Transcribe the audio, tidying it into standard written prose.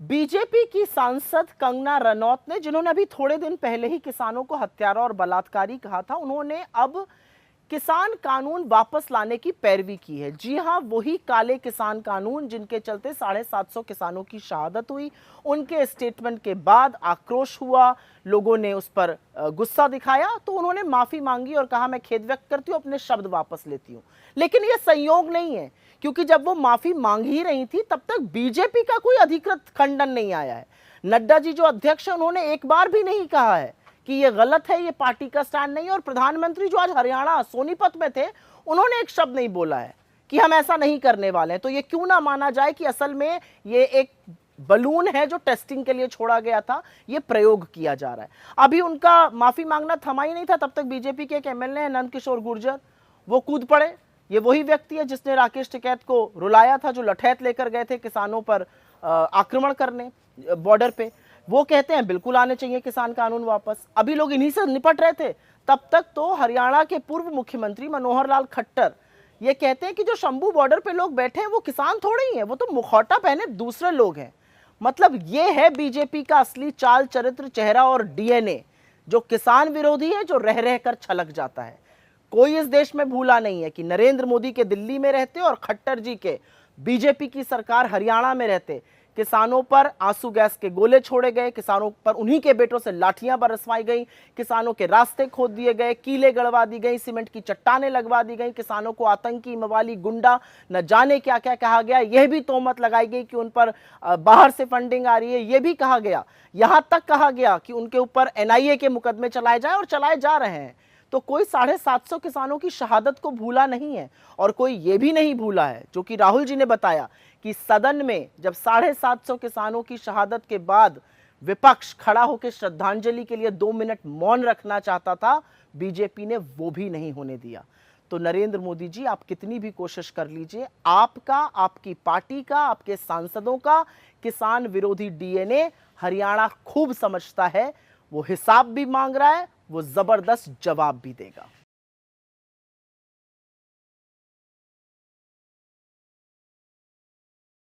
BJP की सांसद कंगना रनौत ने, जिन्होंने अभी थोड़े दिन पहले ही किसानों को हत्यारा और बलात्कारी कहा था, उन्होंने अब किसान कानून वापस लाने की पैरवी की है। जी हां, वही काले किसान कानून जिनके चलते 750 किसानों की शहादत हुई। उनके स्टेटमेंट के बाद आक्रोश हुआ, लोगों ने उस पर गुस्सा दिखाया, तो उन्होंने माफी मांगी और कहा मैं खेद व्यक्त करती हूं, अपने शब्द वापस लेती हूं। लेकिन यह संयोग नहीं है, क्योंकि जब वो माफी मांग ही रही थी तब तक बीजेपी का कोई अधिकृत खंडन नहीं आया है। नड्डा जी जो अध्यक्ष है, उन्होंने एक बार भी नहीं कहा है कि ये गलत है, ये पार्टी का स्टैंड नहीं है। और प्रधानमंत्री जो आज हरियाणा सोनीपत में थे, उन्होंने एक शब्द नहीं बोला है कि हम ऐसा नहीं करने वाले हैं। तो ये क्यों ना माना जाए कि असल में ये एक बलून है जो टेस्टिंग के लिए छोड़ा गया था, ये प्रयोग किया जा रहा है। अभी उनका माफी मांगना थमा ही नहीं था, तब तक बीजेपी के एक एमएलए नंद किशोर गुर्जर, वो कूद पड़े। ये वही व्यक्ति है जिसने राकेश टिकैत को रुलाया था, जो लठैत लेकर गए थे किसानों पर आक्रमण करने बॉर्डर पे। वो कहते हैं बिल्कुल आने चाहिए किसान कानून वापस। अभी लोग इन्हीं से निपट रहे थे, तब तक तो हरियाणा के पूर्व मुख्यमंत्री मनोहर लाल खट्टर ये कहते हैं कि जो शंभू बॉर्डर पे लोग बैठे हैं वो किसान थोड़े ही हैं, वो तो मुखौटा पहने दूसरे लोग हैं। मतलब ये है बीजेपी का असली चाल चरित्र, चेहरा और डीएनए, जो किसान विरोधी है, जो रह रह कर छलक जाता है। कोई इस देश में भूला नहीं है कि नरेंद्र मोदी के दिल्ली में रहते और खट्टर जी के बीजेपी की सरकार हरियाणा में रहते किसानों पर आंसू गैस के गोले छोड़े गए, किसानों पर उन्हीं के बेटों से लाठियां बरसवाई गई, किसानों के रास्ते खोद दिए गए, कीले गड़वा दी गई, सीमेंट की चट्टानें लगवा दी गई, किसानों को आतंकी, मवाली, गुंडा, न जाने क्या क्या कहा गया। यह भी तोहमत लगाई गई कि उन पर बाहर से फंडिंग आ रही है। यह भी कहा गया, यहां तक कहा गया कि उनके ऊपर एनआईए के मुकदमे चलाए जाए, और चलाए जा रहे हैं। तो कोई 750 किसानों की शहादत को भूला नहीं है, और कोई ये भी नहीं भूला है, जो कि राहुल जी ने बताया कि सदन में जब 750 किसानों की शहादत के बाद विपक्ष खड़ा होकर श्रद्धांजलि के लिए 2 मिनट मौन रखना चाहता था, बीजेपी ने वो भी नहीं होने दिया। तो नरेंद्र मोदी जी, आप कितनी भी कोशिश कर लीजिए, आपका, आपकी पार्टी का, आपके सांसदों का किसान विरोधी डीएनए हरियाणा खूब समझता है। वो हिसाब भी मांग रहा है, वो जबरदस्त जवाब भी देगा।